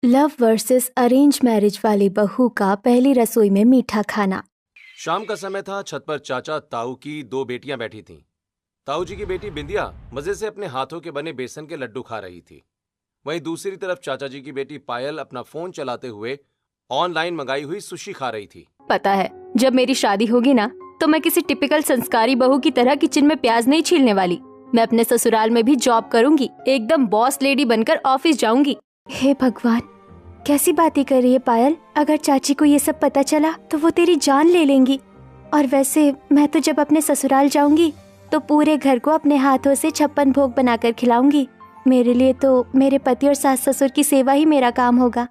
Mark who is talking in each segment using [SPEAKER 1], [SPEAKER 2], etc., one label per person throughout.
[SPEAKER 1] Love versus arrange marriage वाली बहू का पहली रसोई में मीठा खाना।
[SPEAKER 2] शाम का समय था। छत पर चाचा ताऊ की दो बेटियां बैठी थीं। ताऊ जी की बेटी बिंदिया मजे से अपने हाथों के बने बेसन के लड्डू खा रही थी। वहीं दूसरी तरफ चाचा जी की बेटी पायल अपना फोन चलाते हुए ऑनलाइन मंगाई हुई सुशी खा रही थी।
[SPEAKER 1] पता है, जब मेरी शादी होगी ना तो मैं किसी टिपिकल संस्कारी बहू की तरह किचन में प्याज नहीं छीलने वाली। मैं अपने ससुराल में भी जॉब करूंगी, एकदम बॉस लेडी बनकर ऑफिस जाऊंगी। हे भगवान, कैसी बातें कर रही है पायल। अगर चाची को ये सब पता चला तो वो तेरी जान ले लेंगी। और वैसे मैं तो जब अपने ससुराल जाऊंगी तो पूरे घर को अपने हाथों से 56 भोग बनाकर खिलाऊंगी। मेरे लिए तो मेरे पति और सास ससुर की सेवा ही मेरा काम होगा।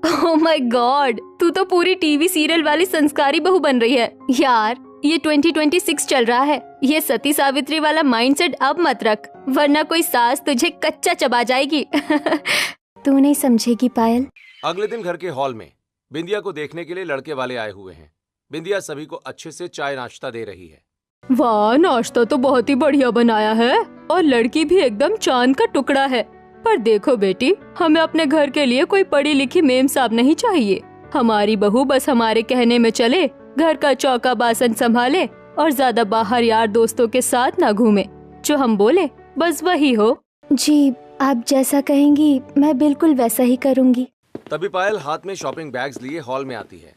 [SPEAKER 1] ओह माय गॉड, तू तो पूरी टीवी सीरियल वाली संस्कारी बहू बन रही है। यार, ये 2026 चल रहा है। ये सती सावित्री वाला माइंडसेट अब मत रख, वरना कोई सास तुझे कच्चा चबा जाएगी। तू नहीं समझेगी पायल।
[SPEAKER 2] अगले दिन घर के हॉल में बिंदिया को देखने के लिए लड़के वाले आए हुए हैं। बिंदिया सभी को अच्छे से चाय नाश्ता दे रही है।
[SPEAKER 1] वाह, नाश्ता तो बहुत ही बढ़िया बनाया है और लड़की भी एकदम चांद का टुकड़ा है। पर देखो बेटी, हमें अपने घर के लिए कोई पढ़ी लिखी मेम साहब नहीं चाहिए। हमारी बहू बस हमारे कहने में चले, घर का चौका बासन संभाले और ज्यादा बाहर यार दोस्तों के साथ ना घूमे। जो हम बोले बस वही हो। जी, आप जैसा कहेंगी मैं बिल्कुल वैसा ही करूँगी।
[SPEAKER 2] तभी पायल हाथ में शॉपिंग बैग्स लिए हॉल में आती है।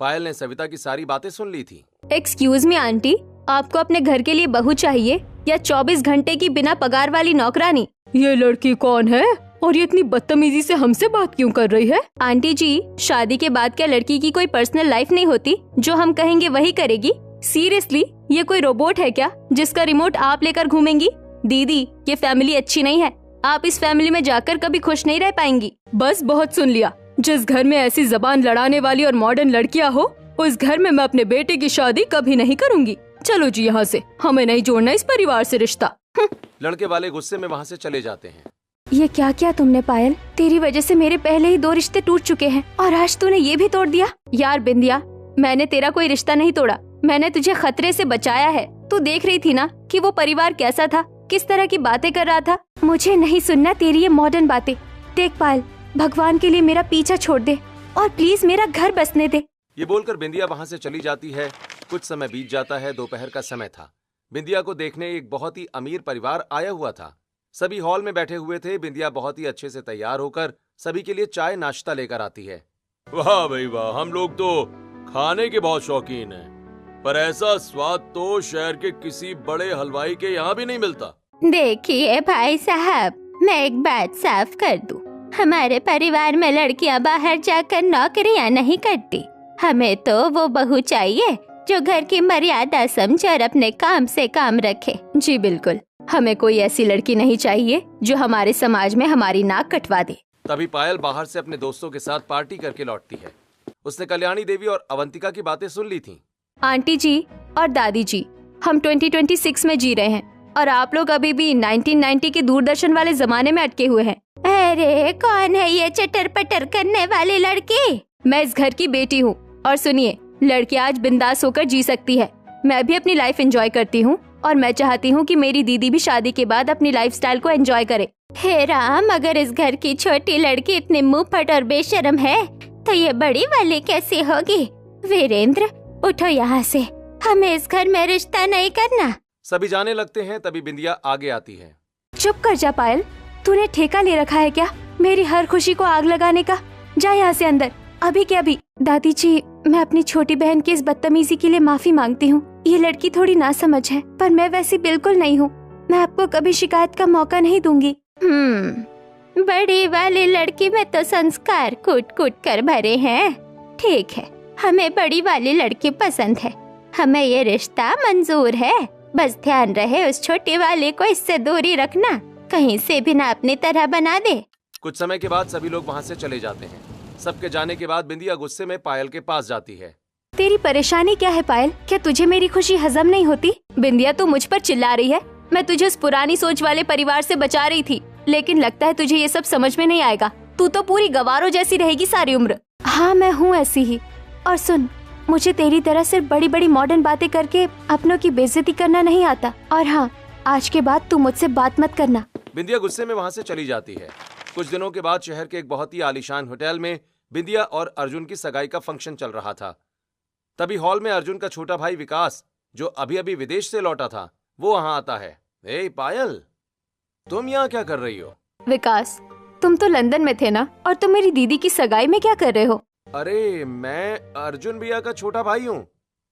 [SPEAKER 2] पायल ने सविता की सारी बातें सुन ली थी।
[SPEAKER 1] एक्सक्यूज मी आंटी, आपको अपने घर के लिए बहू चाहिए या 24 घंटे की बिना पगार वाली नौकरानी? ये लड़की कौन है और ये इतनी बदतमीजी से हमसे बात क्यों कर रही है? आंटी जी, शादी के बाद क्या लड़की की कोई पर्सनल लाइफ नहीं होती? जो हम कहेंगे वही करेगी। सीरियसली, ये कोई रोबोट है क्या जिसका रिमोट आप लेकर घूमेंगी? दीदी, ये फैमिली अच्छी नहीं है। आप इस फैमिली में जाकर कभी खुश नहीं रह पाएंगी। बस बहुत सुन लिया। जिस घर में ऐसी जबान लड़ाने वाली और मॉडर्न लड़कियां हो, उस घर में मैं अपने बेटे की शादी कभी नहीं करूंगी। चलो जी यहाँ से, हमें नहीं जोड़ना इस परिवार से रिश्ता।
[SPEAKER 2] लड़के वाले गुस्से में वहाँ से चले जाते हैं।
[SPEAKER 1] ये क्या किया तुमने पायल? तेरी वजह से मेरे पहले ही 2 रिश्ते टूट चुके हैं और आज तूने ये भी तोड़ दिया। यार बिंदिया, मैंने तेरा कोई रिश्ता नहीं तोड़ा, मैंने तुझे खतरे से बचाया है। तू देख रही थी ना कि वो परिवार कैसा था, किस तरह की बातें कर रहा था। मुझे नहीं सुनना तेरी ये मॉडर्न बातें। देख पायल, भगवान के लिए मेरा पीछा छोड़ दे और प्लीज मेरा घर बसने दे।
[SPEAKER 2] ये बोलकर बिंदिया वहाँ से चली जाती है। कुछ समय बीत जाता है। दोपहर का समय था। बिंदिया को देखने एक बहुत ही अमीर परिवार आया हुआ था। सभी हॉल में बैठे हुए थे। बिंदिया बहुत ही अच्छे से तैयार होकर सभी के लिए चाय नाश्ता लेकर आती है। वाह भाई वाह, हम लोग तो खाने के बहुत शौकीन हैं, पर ऐसा स्वाद तो शहर के किसी बड़े हलवाई के यहाँ भी नहीं मिलता।
[SPEAKER 3] देखिए भाई साहब, मैं एक बात साफ कर दूं, हमारे परिवार में लड़कियां बाहर जाकर नौकरियां नहीं करती। हमें तो वो बहू चाहिए जो घर की मर्यादा समझे और अपने काम से काम रखे।
[SPEAKER 1] जी बिल्कुल, हमें कोई ऐसी लड़की नहीं चाहिए जो हमारे समाज में हमारी नाक कटवा दे।
[SPEAKER 2] तभी पायल बाहर से अपने दोस्तों के साथ पार्टी करके लौटती है। उसने कल्याणी देवी और अवंतिका की बातें सुन ली थीं।
[SPEAKER 1] आंटी जी और दादी जी, हम 2026 में जी रहे हैं और आप लोग अभी भी 1990 के दूरदर्शन वाले जमाने में अटके हुए हैं।
[SPEAKER 3] अरे कौन है ये चटर पटर करने वाली लड़की?
[SPEAKER 1] मैं इस घर की बेटी हूँ और सुनिए, लड़की आज बिंदास होकर जी सकती है। मैं भी अपनी लाइफ एंजॉय करती हूँ और मैं चाहती हूँ कि मेरी दीदी भी शादी के बाद अपनी लाइफस्टाइल को एंजॉय करे।
[SPEAKER 3] हे राम, अगर इस घर की छोटी लड़की इतनी मुंहफट और बेशर्म है तो ये बड़ी वाली कैसी होगी? वीरेंद्र, उठो यहाँ से, हमें इस घर में रिश्ता नहीं करना।
[SPEAKER 2] सभी जाने लगते हैं। तभी बिंदिया आगे आती है।
[SPEAKER 1] चुप कर जा पायल, तूने ठेका ले रखा है क्या मेरी हर खुशी को आग लगाने का? जा यहाँ से अंदर, अभी के अभी। दादी जी, मैं अपनी छोटी बहन की इस बदतमीजी के लिए माफी मांगती हूँ। ये लड़की थोड़ी नासमझ है, पर मैं वैसी बिल्कुल नहीं हूँ। मैं आपको कभी शिकायत का मौका नहीं दूंगी।
[SPEAKER 3] बड़ी वाली लड़की में तो संस्कार कूट कूट कर भरे हैं। ठीक है, हमें बड़ी वाली लड़की पसंद है, हमें ये रिश्ता मंजूर है। बस ध्यान रहे उस छोटी वाली को इससे दूरी रखना, कहीं से भी ना अपनी तरह बना दे।
[SPEAKER 2] कुछ समय के बाद सभी लोग वहाँ से चले जाते हैं। सबके जाने के बाद बिंदिया गुस्से में पायल के पास जाती है।
[SPEAKER 1] तेरी परेशानी क्या है पायल? क्या तुझे मेरी खुशी हजम नहीं होती? बिंदिया, तू मुझ पर चिल्ला रही है। मैं तुझे उस पुरानी सोच वाले परिवार से बचा रही थी, लेकिन लगता है तुझे ये सब समझ में नहीं आएगा। तू तो पूरी गवारों जैसी रहेगी सारी उम्र। हाँ, मैं हूँ ऐसी ही। और सुन, मुझे तेरी तरह सिर्फ बड़ी बड़ी मॉडर्न बातें करके अपनों की बेइज्जती करना नहीं आता। और हाँ, आज के बाद तू मुझसे बात मत करना।
[SPEAKER 2] बिंदिया गुस्से में वहाँ से चली जाती है। कुछ दिनों के बाद शहर के एक बहुत ही आलीशान होटल में बिंदिया और अर्जुन की सगाई का फंक्शन चल रहा था। तभी हॉल में अर्जुन का छोटा भाई विकास, जो अभी अभी विदेश से लौटा था, वो वहां आता है। ए पायल, तुम यहाँ क्या कर रही हो?
[SPEAKER 1] विकास, तुम तो लंदन में थे ना, और तुम मेरी दीदी की सगाई में क्या कर रहे हो?
[SPEAKER 2] अरे मैं अर्जुन भैया का छोटा भाई हूँ।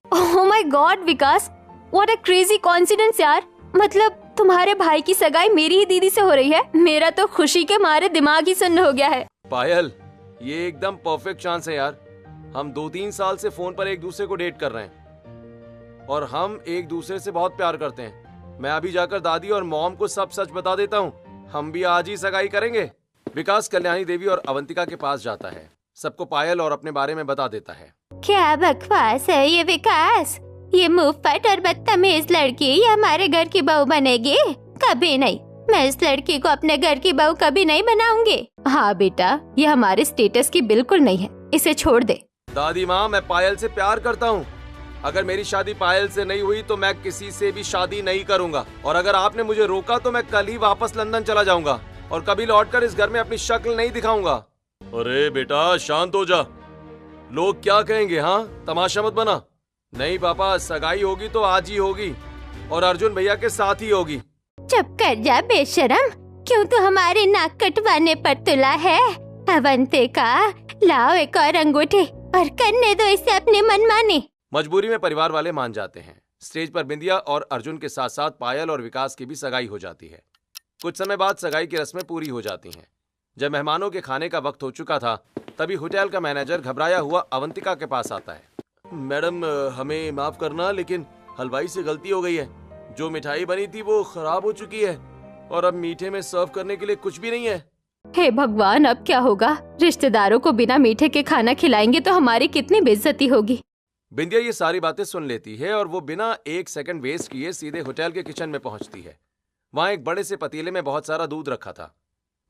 [SPEAKER 1] Oh my God Vikas, what a crazy coincidence यार। मतलब तुम्हारे भाई की सगाई मेरी ही दीदी से हो रही है। मेरा तो खुशी के मारे दिमाग ही सुन्न हो गया है।
[SPEAKER 2] पायल, ये एकदम परफेक्ट चांस है यार। हम 2-3 साल से फोन पर एक दूसरे को डेट कर रहे हैं और हम एक दूसरे से बहुत प्यार करते हैं। मैं अभी जाकर दादी और मॉम को सब सच बता देता हूँ। हम भी आज ही सगाई करेंगे। विकास कल्याणी देवी और अवंतिका के पास जाता है, सबको पायल और अपने बारे में बता देता है।
[SPEAKER 3] क्या बकवास है ये विकास। ये मुंहफट और बदतमीज लड़की ये हमारे घर की बहू बनेगी? कभी नहीं। मैं इस लड़की को अपने घर की बहू कभी नहीं बनाऊंगी।
[SPEAKER 1] हाँ बेटा, ये हमारे स्टेटस की बिल्कुल नहीं है, इसे छोड़ दे।
[SPEAKER 2] दादी माँ, मैं पायल से प्यार करता हूँ। अगर मेरी शादी पायल से नहीं हुई तो मैं किसी से भी शादी नहीं करूंगा, और अगर आपने मुझे रोका तो मैं कल ही वापस लंदन चला जाऊंगा और कभी लौटकर इस घर में अपनी शक्ल नहीं दिखाऊंगा। अरे बेटा शांत हो जा, लोग क्या कहेंगे? हाँ, तमाशा मत बना। नहीं पापा, सगाई होगी तो आज ही होगी और अर्जुन भैया के साथ ही होगी।
[SPEAKER 3] चुप कर जा बेशरम। क्यों तू हमारे नाक कटवाने पर तुला है? अवंतिका, लाओ एक और अंगूठी और करने दो इसे अपने मनमानी।
[SPEAKER 2] मजबूरी में परिवार वाले मान जाते हैं। स्टेज पर बिंदिया और अर्जुन के साथ साथ पायल और विकास की भी सगाई हो जाती है। कुछ समय बाद सगाई की रस्में पूरी हो जाती हैं। जब मेहमानों के खाने का वक्त हो चुका था, तभी होटल का मैनेजर घबराया हुआ अवंतिका के पास आता है। मैडम, हमें माफ करना, लेकिन हलवाई से गलती हो गई है। जो मिठाई बनी थी वो खराब हो चुकी है और अब मीठे में सर्व करने के लिए कुछ भी नहीं है।
[SPEAKER 1] हे भगवान, अब क्या होगा? रिश्तेदारों को बिना मीठे के खाना खिलाएंगे तो हमारी कितनी बेइज्जती होगी।
[SPEAKER 2] बिंदिया ये सारी बातें सुन लेती है और वो बिना एक सेकंड वेस्ट किए सीधे होटल के किचन में पहुंचती है। वहां एक बड़े से पतीले में बहुत सारा दूध रखा था।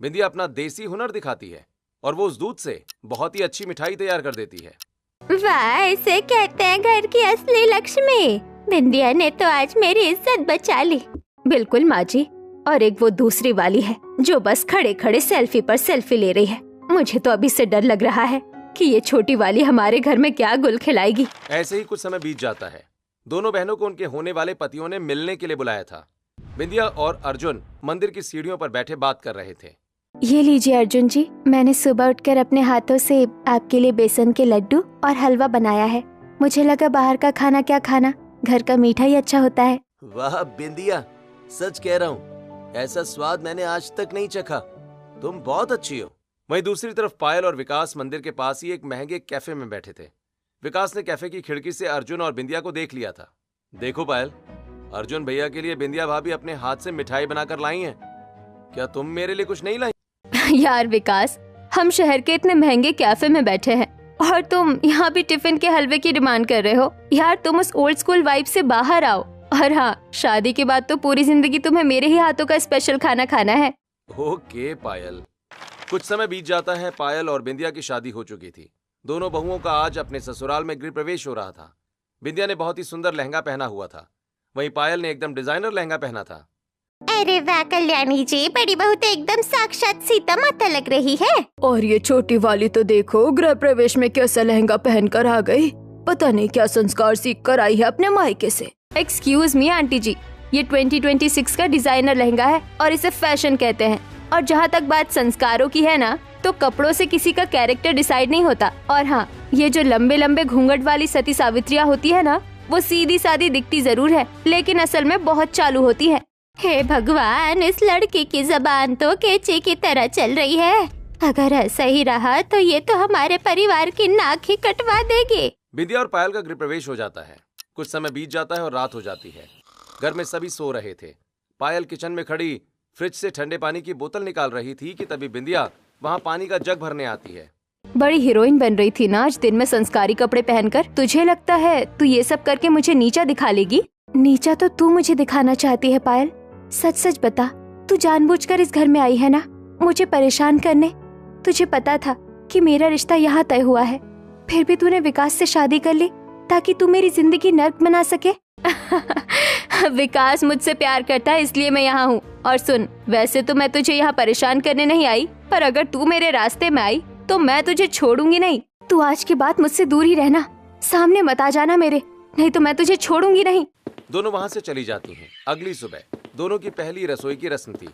[SPEAKER 2] बिंदिया अपना देसी हुनर दिखाती है और वो उस दूध से बहुत ही अच्छी मिठाई तैयार कर देती है।
[SPEAKER 3] वाह, इसे कहते हैं घर की असली लक्ष्मी। बिंदिया ने तो आज मेरी इज्जत बचा ली।
[SPEAKER 1] बिल्कुल माँ जी, और एक वो दूसरी वाली है जो बस खड़े खड़े सेल्फी पर सेल्फी ले रही है। मुझे तो अभी से डर लग रहा है कि ये छोटी वाली हमारे घर में क्या गुल खिलाएगी।
[SPEAKER 2] ऐसे ही कुछ समय बीत जाता है। दोनों बहनों को उनके होने वाले पतियों ने मिलने के लिए बुलाया था। बिंदिया और अर्जुन मंदिर की सीढ़ियों पर बैठे बात कर रहे थे।
[SPEAKER 1] ये लीजिए अर्जुन जी, मैंने सुबह उठकर अपने हाथों से आपके लिए बेसन के लड्डू और हलवा बनाया है। मुझे लगा बाहर का खाना क्या खाना, घर का मीठा ही अच्छा होता है।
[SPEAKER 2] वाह बिंदिया, सच कह रहा हूँ, ऐसा स्वाद मैंने आज तक नहीं चखा। तुम बहुत अच्छी हो। वहीं दूसरी तरफ पायल और विकास मंदिर के पास ही एक महंगे कैफे में बैठे थे। विकास ने कैफे की खिड़की से अर्जुन और बिंदिया को देख लिया था। देखो पायल, अर्जुन भैया के लिए बिंदिया भाभी अपने हाथ से मिठाई बनाकर लाई हैं। क्या तुम मेरे लिए कुछ नहीं लाई?
[SPEAKER 1] यार विकास, हम शहर के इतने महंगे कैफे में बैठे हैं और तुम यहाँ भी टिफिन के हलवे की डिमांड कर रहे हो। यार तुम उस ओल्ड स्कूल वाइब से बाहर आओ। और हाँ, शादी के बाद तो पूरी जिंदगी तुम्हें मेरे ही हाथों का स्पेशल खाना खाना है।
[SPEAKER 2] ओके पायल। कुछ समय बीत जाता है। पायल और बिंदिया की शादी हो चुकी थी। दोनों बहुओं का आज अपने ससुराल में गृह प्रवेश हो रहा था। बिंदिया ने बहुत ही सुंदर लहंगा पहना हुआ था, वहीं पायल ने एकदम डिजाइनर लहंगा पहना था।
[SPEAKER 3] अरे वाह कल्याणी जी, बड़ी बहू तो एकदम साक्षात सीता माता लग रही है।
[SPEAKER 1] और ये छोटी वाली तो देखो, गृह प्रवेश में कैसा लहंगा पहनकर आ गई। पता नहीं क्या संस्कार सीख कर आई है अपने मायके से। एक्सक्यूज मी आंटी जी, ये 2026 का डिजाइनर लहंगा है और इसे फैशन कहते हैं। और जहाँ तक बात संस्कारों की है ना, तो कपड़ों से किसी का कैरेक्टर डिसाइड नहीं होता। और हाँ, ये जो लंबे लंबे घूंघट वाली सती सावित्रियाँ होती है ना, वो सीधी सादी दिखती जरूर है, लेकिन असल में बहुत चालू होती है।
[SPEAKER 3] हे भगवान, इस लड़की की जबान तो केची की तरह चल रही है। अगर ऐसा ही रहा तो ये तो हमारे परिवार की नाक ही कटवा देगी।
[SPEAKER 2] बिंदिया और पायल का गृह प्रवेश हो जाता है। कुछ समय बीत जाता है और रात हो जाती है। घर में सभी सो रहे थे। पायल किचन में खड़ी फ्रिज से ठंडे पानी की बोतल निकाल रही थी कि तभी बिंदिया वहाँ पानी का जग भरने आती है।
[SPEAKER 1] बड़ी हीरोइन बन रही थी ना आज दिन में संस्कारी कपड़े पहनकर। तुझे लगता है तू ये सब करके मुझे नीचा दिखा लेगी? नीचा तो तू मुझे दिखाना चाहती है पायल। सच सच बता, तू जानबूझकर इस घर में आई है ना मुझे परेशान करने? तुझे पता था कि मेरा रिश्ता यहाँ तय हुआ है, फिर भी तूने विकास से शादी कर ली ताकि तू मेरी जिंदगी नर्क बना सके। विकास मुझसे प्यार करता है इसलिए मैं यहाँ हूँ। और सुन, वैसे तो मैं तुझे यहाँ परेशान करने नहीं आई, पर अगर तू मेरे रास्ते में आई तो मैं तुझे छोड़ूंगी नहीं। तू आज के बाद मुझसे दूर ही रहना, सामने मत आ जाना मेरे, नहीं तो मैं तुझे छोड़ूंगी नहीं।
[SPEAKER 2] दोनों वहां से चली जाती हैं। अगली सुबह दोनों की पहली रसोई की रस्म थी।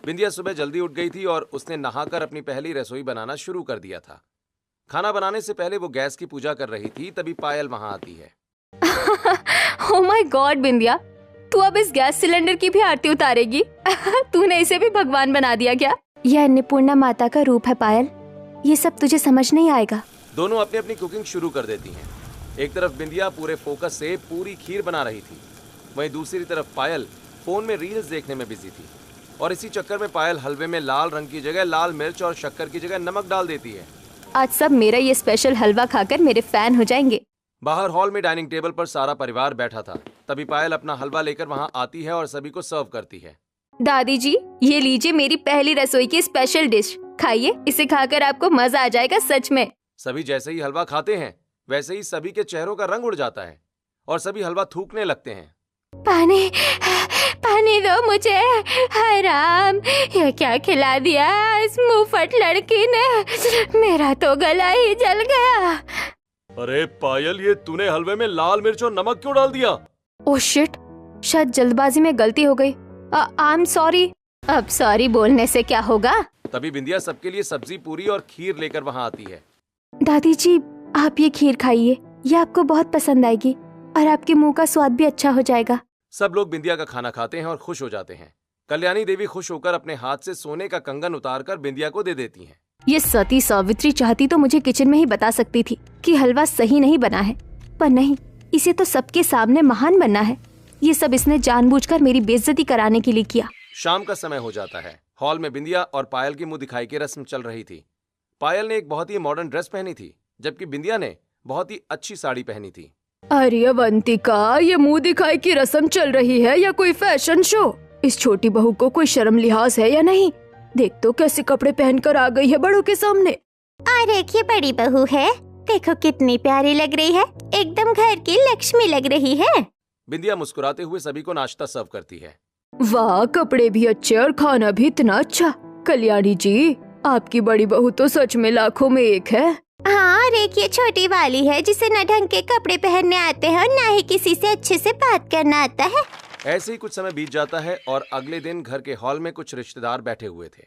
[SPEAKER 2] बिंदिया सुबह जल्दी उठ गई थी और उसने नहाकर अपनी पहली रसोई बनाना शुरू कर दिया था। खाना बनाने से पहले वो गैस की पूजा कर रही थी, तभी पायल वहां आती है।
[SPEAKER 1] ओह माय गॉड बिंदिया, तू अब इस गैस सिलेंडर की भी आरती उतारेगी? तूने इसे भी भगवान बना दिया क्या? यह अन्नपूर्णा माता का रूप है पायल, ये सब तुझे समझ नहीं आएगा।
[SPEAKER 2] दोनों अपनी अपनी कुकिंग शुरू कर देती हैं। एक तरफ बिंदिया पूरे फोकस से पूरी खीर बना रही थी, वहीं दूसरी तरफ पायल फोन में रील्स देखने में बिजी थी। और इसी चक्कर में पायल हलवे में लाल रंग की जगह लाल मिर्च और शक्कर की जगह नमक डाल देती है।
[SPEAKER 1] आज सब मेरा ये स्पेशल हलवा खाकर मेरे फैन हो जाएंगे।
[SPEAKER 2] बाहर हॉल में डाइनिंग टेबल पर सारा परिवार बैठा था। तभी पायल अपना हलवा लेकर वहां आती है और सभी को सर्व करती है।
[SPEAKER 1] दादी जी, ये लीजिए मेरी पहली रसोई की स्पेशल डिश, खाइए, इसे खाकर आपको मजा आ जाएगा सच में।
[SPEAKER 2] सभी जैसे ही हलवा खाते हैं वैसे ही सभी के चेहरों का रंग उड़ जाता है और सभी हलवा थूकने लगते हैं।
[SPEAKER 3] पानी पानी दो मुझे, हाय राम, ये क्या खिला दिया इस मुंहफट लड़की ने, मेरा तो गला ही जल गया।
[SPEAKER 2] अरे पायल, ये तूने हलवे में लाल मिर्च और नमक क्यों डाल दिया?
[SPEAKER 1] ओह शिट, शायद जल्दबाजी में गलती हो गई। I am sorry.
[SPEAKER 3] अब सॉरी बोलने से क्या होगा?
[SPEAKER 2] तभी बिंदिया सबके लिए सब्जी, पूरी और खीर लेकर वहां आती है।
[SPEAKER 1] दादी जी, आप ये खीर खाइए, ये आपको बहुत पसंद आएगी और आपके मुंह का स्वाद भी अच्छा हो जाएगा।
[SPEAKER 2] सब लोग बिंदिया का खाना खाते हैं और खुश हो जाते हैं। कल्याणी देवी खुश होकर अपने हाथ से सोने का कंगन उतारकर बिंदिया को दे देती हैं।
[SPEAKER 1] ये सती सावित्री चाहती तो मुझे किचन में ही बता सकती थी कि हलवा सही नहीं बना है, पर नहीं, इसे तो सबके सामने महान बनना है। ये सब इसने जानबूझकर मेरी बेइज्जती कराने के लिए किया।
[SPEAKER 2] शाम का समय हो जाता है। हॉल में बिंदिया और पायल की मुंह दिखाई की रस्म चल रही थी। पायल ने एक बहुत ही मॉडर्न ड्रेस पहनी थी, जबकि बिंदिया ने बहुत ही अच्छी साड़ी पहनी थी।
[SPEAKER 1] अरे अवंतिका, ये मुंह दिखाई की रस्म चल रही है या कोई फैशन शो? इस छोटी बहू को कोई शर्म लिहाज है या नहीं? देख तो कैसे कपड़े पहनकर आ गई है बड़ों के सामने।
[SPEAKER 3] और एक ये बड़ी बहू है, देखो कितनी प्यारी लग रही है, एकदम घर की लक्ष्मी लग रही है।
[SPEAKER 2] बिंदिया मुस्कुराते हुए सभी को नाश्ता सर्व करती है।
[SPEAKER 1] वाह, कपड़े भी अच्छे और खाना भी इतना अच्छा। कल्याणी जी, आपकी बड़ी बहू तो सच में लाखों में एक है।
[SPEAKER 3] हाँ, और एक ये छोटी वाली है जिसे न ढंग के कपड़े पहनने आते हैं और न ही किसी से अच्छे से बात करना आता है।
[SPEAKER 2] ऐसे ही कुछ समय बीत जाता है और अगले दिन घर के हॉल में कुछ रिश्तेदार बैठे हुए थे।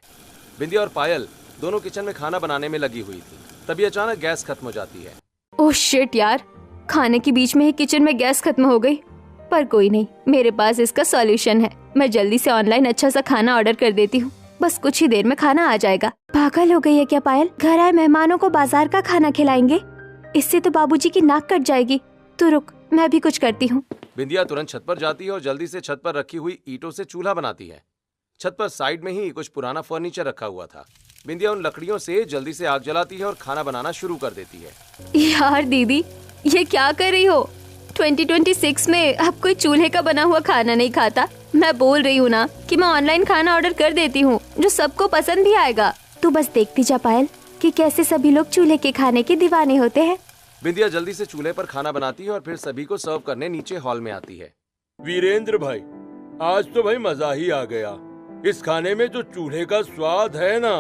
[SPEAKER 2] बिंदिया और पायल दोनों किचन में खाना बनाने में लगी हुई थी। तभी अचानक गैस खत्म हो जाती है।
[SPEAKER 1] ओह शिट यार, खाने के बीच में ही किचन में गैस खत्म हो गई। पर कोई नहीं, मेरे पास इसका सॉल्यूशन है। मैं जल्दी से ऑनलाइन अच्छा सा खाना ऑर्डर कर देती हूँ, बस कुछ ही देर में खाना आ जाएगा। पागल हो गई है क्या पायल? घर आए मेहमानों को बाजार का खाना खिलाएंगे, इससे तो बाबूजी की नाक कट जाएगी। तू रुक, मैं भी कुछ करती हूँ।
[SPEAKER 2] बिंदिया तुरंत छत पर जाती है और जल्दी से छत पर रखी हुई ईंटों से चूल्हा बनाती है। छत पर साइड में ही कुछ पुराना फर्नीचर रखा हुआ था। बिंदिया उन लकड़ियों से जल्दी से आग जलाती है और खाना बनाना शुरू कर देती है।
[SPEAKER 1] यार दीदी, ये क्या कर रही हो? 2026 में अब कोई चूल्हे का बना हुआ खाना नहीं खाता। मैं बोल रही हूँ ना कि मैं ऑनलाइन खाना ऑर्डर कर देती हूँ जो सबको पसंद भी आएगा। तू बस देखती जा पायल कि कैसे सभी लोग चूल्हे के खाने के दीवाने होते हैं।
[SPEAKER 2] बिंदिया जल्दी से चूल्हे पर खाना बनाती है और फिर सभी को सर्व करने नीचे हॉल में आती है।
[SPEAKER 4] वीरेंद्र भाई, आज तो भाई मजा ही आ गया। इस खाने में जो चूल्हे का स्वाद है ना,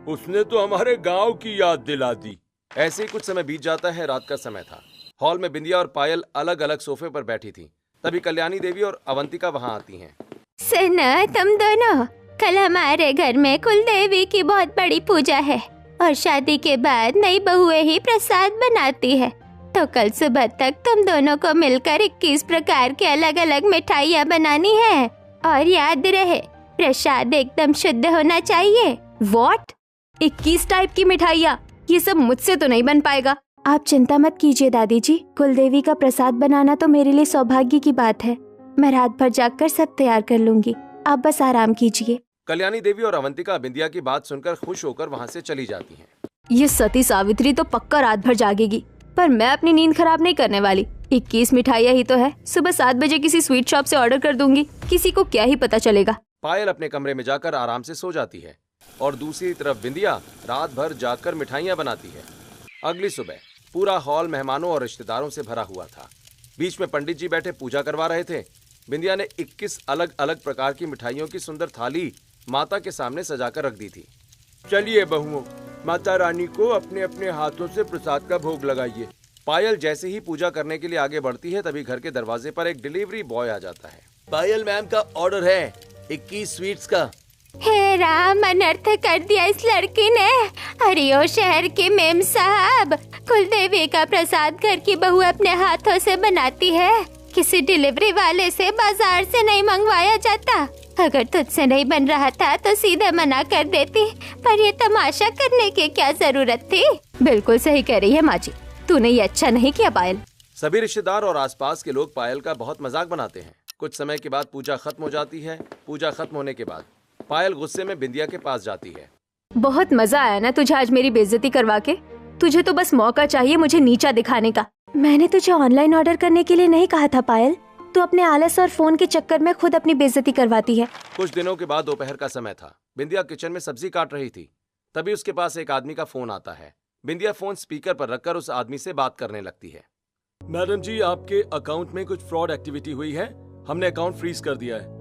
[SPEAKER 4] उसने तो हमारे गांव की याद दिला दी।
[SPEAKER 2] ऐसे ही कुछ समय बीत जाता है। रात का समय था। हॉल में बिंदिया और पायल अलग अलग सोफे पर बैठी थी। तभी कल्याणी देवी और अवंतिका वहां आती हैं।
[SPEAKER 3] सुनो तुम दोनों, कल हमारे घर में कुल देवी की बहुत बड़ी पूजा है और शादी के बाद नई बहुएं ही प्रसाद बनाती है। तो कल सुबह तक तुम दोनों को मिलकर 21 प्रकार के अलग अलग मिठाइयाँ बनानी है। और याद रहे, प्रसाद एकदम शुद्ध होना चाहिए।
[SPEAKER 1] व्हाट? 21 टाइप की मिठाइयाँ? ये सब मुझसे तो नहीं बन पाएगा। आप चिंता मत कीजिए दादी जी, कुलदेवी का प्रसाद बनाना तो मेरे लिए सौभाग्य की बात है। मैं रात भर जागकर सब तैयार कर लूंगी, आप बस आराम कीजिए।
[SPEAKER 2] कल्याणी देवी और अवंतिका बिंदिया की बात सुनकर खुश होकर वहां से चली जाती हैं।
[SPEAKER 1] ये सती सावित्री तो पक्का रात भर जागेगी, पर मैं अपनी नींद खराब नहीं करने वाली। 21 मिठाइयाँ ही तो है, सुबह 7 बजे किसी स्वीट शॉप से ऑर्डर कर दूंगी, किसी को क्या ही पता चलेगा।
[SPEAKER 2] पायल अपने कमरे में जाकर आराम से सो जाती है और दूसरी तरफ बिंदिया रात भर जागकर मिठाइयाँ बनाती है। अगली सुबह पूरा हॉल मेहमानों और रिश्तेदारों से भरा हुआ था। बीच में पंडित जी बैठे पूजा करवा रहे थे। बिंदिया ने 21 अलग अलग प्रकार की मिठाइयों की सुंदर थाली माता के सामने सजाकर रख दी थी।
[SPEAKER 4] चलिए बहुओं, माता रानी को अपने अपने हाथों से प्रसाद का भोग लगाइए।
[SPEAKER 2] पायल जैसे ही पूजा करने के लिए आगे बढ़ती है तभी घर के दरवाजे पर एक डिलीवरी बॉय आ जाता है।
[SPEAKER 5] पायल मैम का ऑर्डर है 21 स्वीट्स का।
[SPEAKER 3] हे राम, अनर्थ कर दिया इस लड़की ने। अरे ओ शहर के मेम साहब, कुलदेवी का प्रसाद घर की बहू अपने हाथों से बनाती है, किसी डिलीवरी वाले से बाजार से नहीं मंगवाया जाता। अगर तुझसे नहीं बन रहा था तो सीधे मना कर देती, पर ये तमाशा करने की क्या जरूरत थी।
[SPEAKER 1] बिल्कुल सही कह रही है माँ जी, तूने ये अच्छा नहीं किया पायल।
[SPEAKER 2] सभी रिश्तेदार और आसपास के लोग पायल का बहुत मजाक बनाते हैं। कुछ समय के बाद पूजा खत्म हो जाती है। पूजा खत्म होने के बाद पायल गुस्से में बिंदिया के पास जाती है।
[SPEAKER 1] बहुत मजा आया ना तुझे आज मेरी बेइज्जती करवा के। तुझे तो बस मौका चाहिए मुझे नीचा दिखाने का। मैंने तुझे ऑनलाइन ऑर्डर करने के लिए नहीं कहा था पायल। तू अपने आलस और फोन के चक्कर में खुद अपनी बेइज्जती करवाती है।
[SPEAKER 2] कुछ दिनों के बाद दोपहर का समय था। बिंदिया किचन में सब्जी काट रही थी। तभी उसके पास एक आदमी का फोन आता है। बिंदिया फोन स्पीकर पर रखकर उस आदमी से बात करने लगती है।
[SPEAKER 4] मैडम जी, आपके अकाउंट में कुछ फ्रॉड एक्टिविटी हुई है। हमने अकाउंट फ्रीज कर दिया है।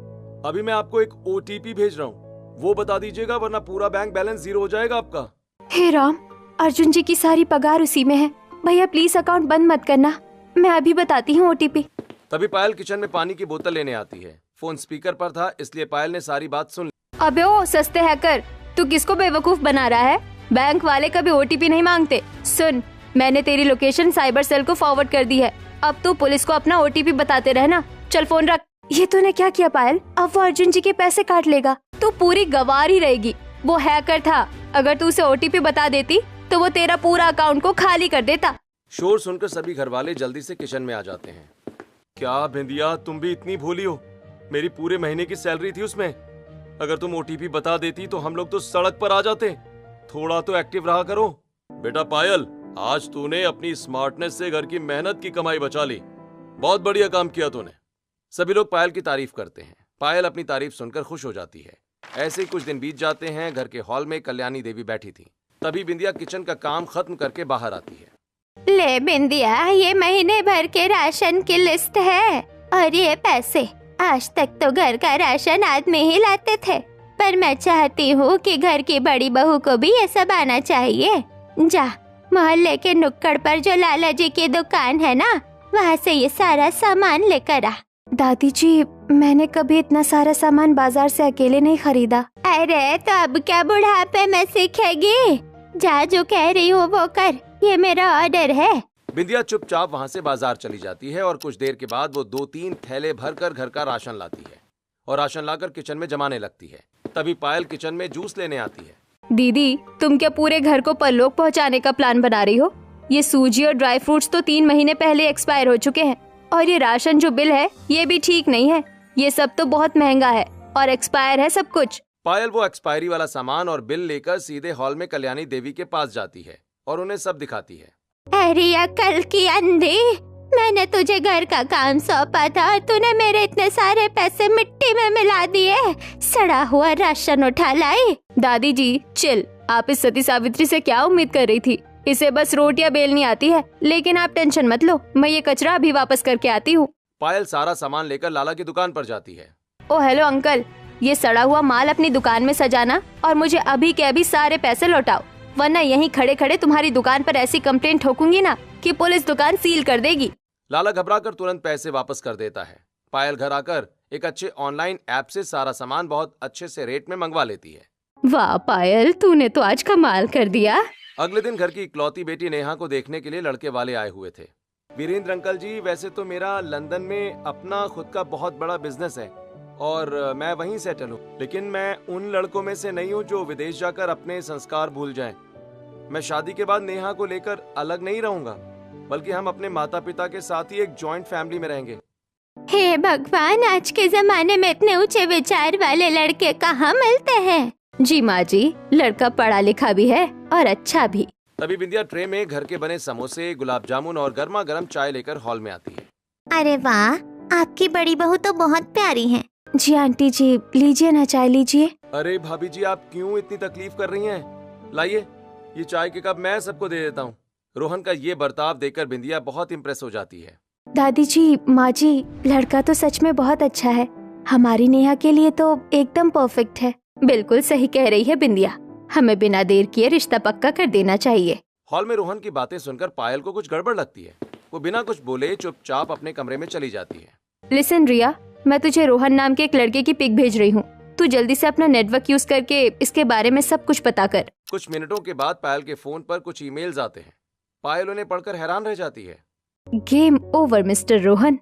[SPEAKER 4] अभी मैं आपको एक OTP भेज रहा हूँ, वो बता दीजिएगा वरना पूरा बैंक बैलेंस 0 हो जाएगा आपका।
[SPEAKER 1] हे राम, अर्जुन जी की सारी पगार उसी में है। भैया प्लीज अकाउंट बंद मत करना, मैं अभी बताती हूँ OTP।
[SPEAKER 2] तभी पायल किचन में पानी की बोतल लेने आती है। फोन स्पीकर पर था इसलिए पायल ने सारी बात सुन ली।
[SPEAKER 1] अबे ओ सस्ते हैकर, तू किसको बेवकूफ बना रहा है? बैंक वाले कभी OTP नहीं मांगते। सुन, मैंने तेरी लोकेशन साइबर सेल को फॉरवर्ड कर दी है। अब तू पुलिस को अपना OTP बताते रहना। चल फोन रख। ये तूने क्या किया पायल? अब वो अर्जुन जी के पैसे काट लेगा। तू पूरी गवार ही रहेगी। वो हैकर था, अगर तू उसे OTP बता देती तो वो तेरा पूरा अकाउंट को खाली कर देता।
[SPEAKER 2] शोर सुनकर सभी घर वाले जल्दी से किचन में आ जाते हैं।
[SPEAKER 4] क्या बिंदिया, तुम भी इतनी भोली हो? मेरी पूरे महीने की सैलरी थी उसमें। अगर तुम OTP बता देती तो हम लोग तो सड़क पर आ जाते। थोड़ा तो एक्टिव रहा करो। बेटा पायल, आज तूने अपनी स्मार्टनेस से घर की मेहनत की कमाई बचा ली। बहुत बढ़िया काम किया तूने।
[SPEAKER 2] सभी लोग पायल की तारीफ करते हैं। पायल अपनी तारीफ सुनकर खुश हो जाती है। ऐसे ही कुछ दिन बीत जाते हैं। घर के हॉल में कल्याणी देवी बैठी थी। तभी बिंदिया किचन का काम खत्म करके बाहर आती है।
[SPEAKER 3] ले बिंदिया, ये महीने भर के राशन की लिस्ट है और ये पैसे। आज तक तो घर का राशन आदमी ही लाते थे, पर मैं चाहती हूँ कि घर की बड़ी बहू को भी ये सब आना चाहिए। जा, मोहल्ले के नुक्कड़ पर जो लाला जी की दुकान है ना, वहाँ से ये सारा सामान लेकर आ।
[SPEAKER 1] दादी जी, मैंने कभी इतना सारा सामान बाजार से अकेले नहीं खरीदा।
[SPEAKER 3] अरे तो अब क्या बुढ़ापे में सीखेगी? जा, जो कह रही हो वो कर, ये मेरा ऑर्डर है।
[SPEAKER 2] बिंदिया चुपचाप वहाँ से बाजार चली जाती है और कुछ देर के बाद वो 2-3 थैले भरकर घर का राशन लाती है और राशन लाकर किचन में जमाने लगती है। तभी पायल किचन में जूस लेने आती है।
[SPEAKER 1] दीदी, तुम क्या पूरे घर को परलोक पहुंचाने का प्लान बना रही हो? ये सूजी और ड्राई फ्रूट्स तो 3 महीने पहले एक्सपायर हो चुके हैं और ये राशन जो बिल है ये भी ठीक नहीं है। ये सब तो बहुत महंगा है और एक्सपायर है सब कुछ।
[SPEAKER 2] पायल वो एक्सपायरी वाला सामान और बिल लेकर सीधे हॉल में कल्याणी देवी के पास जाती है और उन्हें सब दिखाती है।
[SPEAKER 3] अरे अकल की अंधी, मैंने तुझे घर का काम सौंपा था और तूने मेरे इतने सारे पैसे मिट्टी में मिला दिए। सड़ा हुआ राशन उठा लाई।
[SPEAKER 1] दादी जी चिल, आप इस सती सावित्री से क्या उम्मीद कर रही थी? इसे बस रोटियां बेलनी आती है। लेकिन आप टेंशन मत लो, मैं ये कचरा अभी वापस करके आती हूँ।
[SPEAKER 2] पायल सारा सामान लेकर लाला की दुकान पर जाती है।
[SPEAKER 1] ओ हेलो अंकल, ये सड़ा हुआ माल अपनी दुकान में सजाना और मुझे अभी के अभी सारे पैसे लौटाओ, वरना यहीं खड़े खड़े तुम्हारी दुकान पर ऐसी कंप्लेंट ठोकूंगी ना कि पुलिस दुकान सील कर देगी।
[SPEAKER 2] लाला घबराकर तुरंत पैसे वापस कर देता है। पायल घर आकर एक अच्छे ऑनलाइन ऐप से सारा सामान बहुत अच्छे से रेट में मंगवा लेती है।
[SPEAKER 1] वाह पायल, तूने तो आज कमाल कर दिया।
[SPEAKER 2] अगले दिन घर की इकलौती बेटी नेहा को देखने के लिए लड़के वाले आए हुए थे। वीरेंद्र अंकल जी, वैसे तो मेरा लंदन में अपना खुद का बहुत बड़ा बिजनेस है और मैं वहीं सेटल हूँ, लेकिन मैं उन लड़कों में से नहीं हूँ जो विदेश जाकर अपने संस्कार भूल जाएं। मैं शादी के बाद नेहा को लेकर अलग नहीं रहूंगा, बल्कि हम अपने माता पिता के साथ ही एक जॉइंट फैमिली में रहेंगे।
[SPEAKER 3] हे भगवान, आज के जमाने में इतने ऊंचे विचार वाले लड़के कहाँ मिलते हैं?
[SPEAKER 1] जी माँ जी, लड़का पढ़ा लिखा भी है और अच्छा भी।
[SPEAKER 2] तभी बिंदिया ट्रे में घर के बने समोसे, गुलाब जामुन और गर्मा गर्म चाय लेकर हॉल में आती है।
[SPEAKER 3] अरे वाह, आपकी बड़ी बहू तो बहुत प्यारी है।
[SPEAKER 1] जी आंटी जी, लीजिए ना चाय लीजिए।
[SPEAKER 2] अरे भाभी जी, आप क्यों इतनी तकलीफ कर रही हैं? लाइए, ये चाय के कप मैं सबको दे देता हूँ। रोहन का ये बर्ताव देखकर बिंदिया बहुत इम्प्रेस हो जाती है।
[SPEAKER 1] दादी जी, माँ जी, लड़का तो सच में बहुत अच्छा है। हमारी नेहा के लिए तो एकदम परफेक्ट है। बिल्कुल सही कह रही है बिंदिया, हमें बिना देर किए रिश्ता पक्का कर देना चाहिए।
[SPEAKER 2] हॉल में रोहन की बातें सुनकर पायल को कुछ गड़बड़ लगती है। वो बिना कुछ बोले चुपचाप अपने कमरे में चली जाती है।
[SPEAKER 1] लिसन रिया, मैं तुझे रोहन नाम के एक लड़के की पिक भेज रही हूँ। तू जल्दी से अपना नेटवर्क यूज करके इसके बारे में सब कुछ पता कर।
[SPEAKER 2] कुछ मिनटों के बाद पायल के फोन पर कुछ ईमेल्स आते हैं। पायल उन्हें पढ़कर हैरान रह जाती है।
[SPEAKER 1] Game over mister Rohan.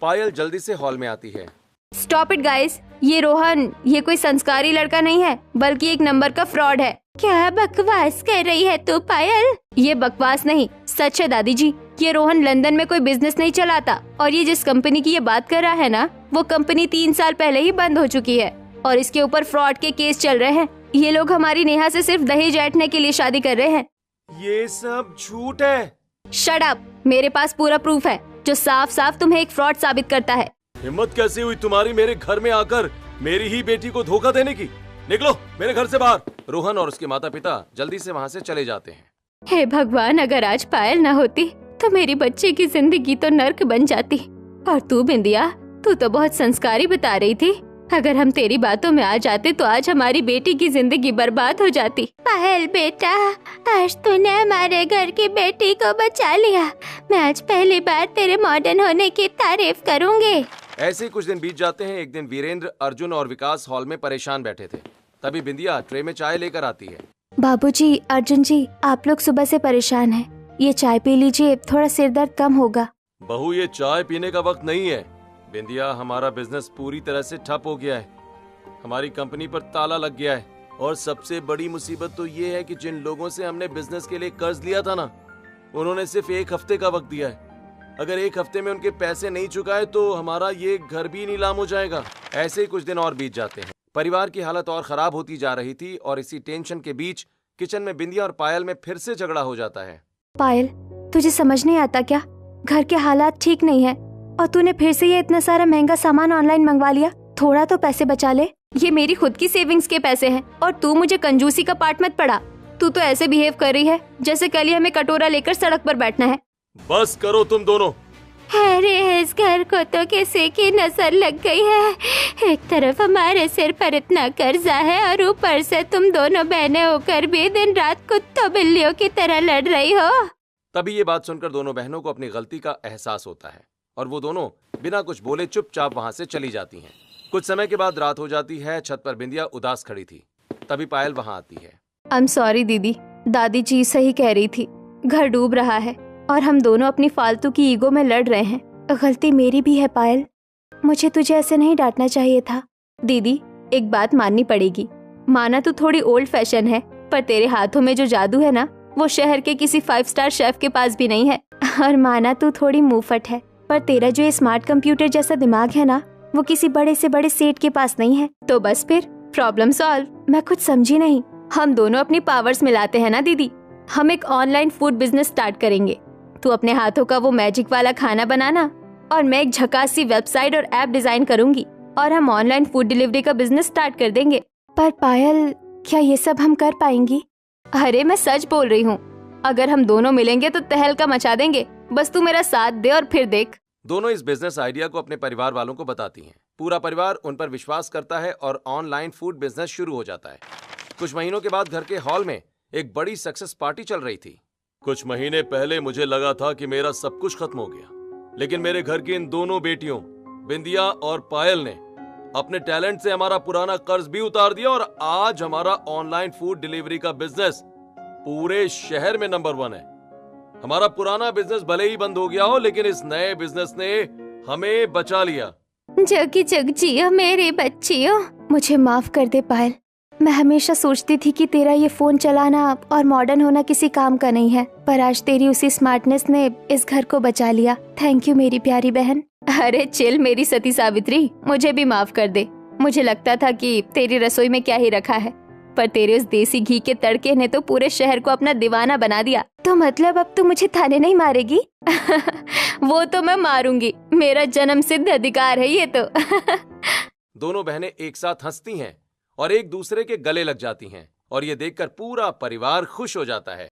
[SPEAKER 2] Payal जल्दी से हॉल में आती है।
[SPEAKER 1] स्टॉप इट गाइस, ये रोहन, ये कोई संस्कारी लड़का नहीं है, बल्कि एक नंबर का फ्रॉड है।
[SPEAKER 3] क्या बकवास कर रही है तू पायल?
[SPEAKER 1] ये बकवास नहीं, सच है दादी जी। ये रोहन लंदन में कोई बिजनेस नहीं चलाता, और ये जिस कंपनी की ये बात कर रहा है ना, वो कंपनी 3 साल पहले ही बंद हो चुकी है और इसके ऊपर फ्रॉड के केस चल रहे हैं। ये लोग हमारी नेहा से सिर्फ दहेज ऐंठने के लिए शादी कर रहे हैं।
[SPEAKER 2] ये सब झूठ है।
[SPEAKER 1] शट अप, मेरे पास पूरा प्रूफ है जो साफ साफ तुम्हें एक फ्रॉड साबित करता है।
[SPEAKER 4] हिम्मत कैसे हुई तुम्हारी मेरे घर में आकर मेरी ही बेटी को धोखा देने की? निकलो मेरे घर से बाहर।
[SPEAKER 2] रोहन और उसके माता पिता जल्दी से वहाँ से चले जाते हैं।
[SPEAKER 1] हे भगवान, अगर आज पायल न होती तो मेरी बच्ची की जिंदगी तो नर्क बन जाती। और तू बिंदिया, तू तो बहुत संस्कारी बता रही थी। अगर हम तेरी बातों में आ जाते तो आज हमारी बेटी की जिंदगी बर्बाद हो जाती।
[SPEAKER 3] पायल बेटा, आज तूने हमारे घर की बेटी को बचा लिया। मैं आज पहली बार तेरे मॉडर्न होने की तारीफ करूंगी।
[SPEAKER 2] ऐसे ही कुछ दिन बीत जाते हैं। एक दिन वीरेंद्र, अर्जुन और विकास हॉल में परेशान बैठे थे। तभी बिंदिया ट्रे में चाय लेकर आती है।
[SPEAKER 1] बाबूजी, अर्जुन जी, आप लोग सुबह से परेशान हैं। ये चाय पी लीजिए, थोड़ा सिर दर्द कम होगा।
[SPEAKER 4] बहू, ये चाय पीने का वक्त नहीं है। बिंदिया, हमारा बिजनेस पूरी तरह से ठप हो गया है। हमारी कंपनी पर ताला लग गया है और सबसे बड़ी मुसीबत तो ये है कि जिन लोगों से हमने बिजनेस के लिए कर्ज लिया था ना, उन्होंने सिर्फ 1 हफ्ते का वक्त दिया है। अगर 1 हफ्ते में उनके पैसे नहीं चुकाए तो हमारा ये घर भी नीलाम हो जाएगा। ऐसे ही कुछ दिन और बीत जाते हैं। परिवार की हालत और खराब होती जा रही थी और इसी टेंशन के बीच किचन में बिंदिया और पायल में फिर से झगड़ा हो जाता है।
[SPEAKER 1] पायल, तुझे समझ नहीं आता क्या? घर के हालात ठीक नहीं है और तूने फिर से ये इतना सारा महंगा सामान ऑनलाइन मंगवा लिया। थोड़ा तो पैसे बचा ले। ये मेरी खुद की सेविंग्स के पैसे हैं और तू मुझे कंजूसी का पाठ मत पढ़ा। तू तो ऐसे बिहेव कर रही है जैसे कल ही हमें कटोरा लेकर सड़क पर बैठना है।
[SPEAKER 4] बस करो तुम दोनों।
[SPEAKER 3] अरे इस घर को तो किसी की नजर लग गई है। एक तरफ हमारे सिर पर इतना कर्जा है और ऊपर से तुम दोनों बहनें होकर भी दिन रात कुत्तों बिल्लियों की तरह लड़ रही हो।
[SPEAKER 2] तभी ये बात सुनकर दोनों बहनों को अपनी गलती का एहसास होता है और वो दोनों बिना कुछ बोले चुपचाप वहाँ से चली जाती हैं। कुछ समय के बाद रात हो जाती है। छत पर बिंदिया उदास खड़ी थी। तभी पायल वहाँ आती है।
[SPEAKER 1] आई एम सॉरी दीदी, दादी जी सही कह रही थी। घर डूब रहा है और हम दोनों अपनी फालतू की ईगो में लड़ रहे हैं। गलती मेरी भी है पायल, मुझे तुझे ऐसे नहीं डांटना चाहिए था। दीदी, एक बात माननी पड़ेगी। माना तू थोड़ी ओल्ड फैशन है, पर तेरे हाथों में जो जादू है ना, वो शहर के किसी 5 स्टार शेफ के पास भी नहीं है। और माना तू थोड़ी मुंहफट है, पर तेरा जो ये स्मार्ट कंप्यूटर जैसा दिमाग है ना, वो किसी बड़े से बड़े सेठ के पास नहीं है। तो बस फिर प्रॉब्लम सॉल्व। मैं कुछ समझी नहीं। हम दोनों अपनी पावर्स मिलाते हैं ना दीदी। हम एक ऑनलाइन फूड बिजनेस स्टार्ट करेंगे। तू अपने हाथों का वो मैजिक वाला खाना बनाना और मैं एक झकास सी वेबसाइट और ऐप डिजाइन करूंगी और हम ऑनलाइन फूड डिलीवरी का बिजनेस स्टार्ट कर देंगे। पर पायल, क्या ये सब हम कर पाएंगी? अरे मैं सच बोल रही हूँ। अगर हम दोनों मिलेंगे तो तहलका मचा देंगे। बस तू मेरा साथ दे और फिर देख।
[SPEAKER 2] दोनों इस बिजनेस आइडिया को अपने परिवार वालों को बताती हैं। पूरा परिवार उन पर विश्वास करता है और ऑनलाइन फूड बिजनेस शुरू हो जाता है। कुछ महीनों के बाद घर के हॉल में एक बड़ी सक्सेस पार्टी चल रही थी।
[SPEAKER 4] कुछ महीने पहले मुझे लगा था कि मेरा सब कुछ खत्म हो गया, लेकिन मेरे घर की इन दोनों बेटियों बिंदिया और पायल ने अपने टैलेंट से हमारा पुराना कर्ज भी उतार दिया और आज हमारा ऑनलाइन फूड डिलीवरी का बिजनेस पूरे शहर में नंबर 1 है। हमारा पुराना बिजनेस भले ही बंद हो गया हो, लेकिन इस नए बिजनेस ने हमें बचा लिया।
[SPEAKER 3] जगी जग जियो मेरी बच्चियों।
[SPEAKER 1] मुझे माफ कर दे पायल। मैं हमेशा सोचती थी कि तेरा ये फोन चलाना और मॉडर्न होना किसी काम का नहीं है, पर आज तेरी उसी स्मार्टनेस ने इस घर को बचा लिया। थैंक यू मेरी प्यारी बहन। अरे चिल मेरी सती सावित्री, मुझे भी माफ कर दे। मुझे लगता था कि तेरी रसोई में क्या ही रखा है, पर तेरे उस देसी घी के तड़के ने तो पूरे शहर को अपना दीवाना बना दिया। तो मतलब अब तू मुझे ताने नहीं मारेगी? वो तो मैं मारूंगी, मेरा जन्म सिद्ध अधिकार है ये तो।
[SPEAKER 2] दोनों बहनें एक साथ हंसती हैं और एक दूसरे के गले लग जाती हैं और ये देखकर पूरा परिवार खुश हो जाता है।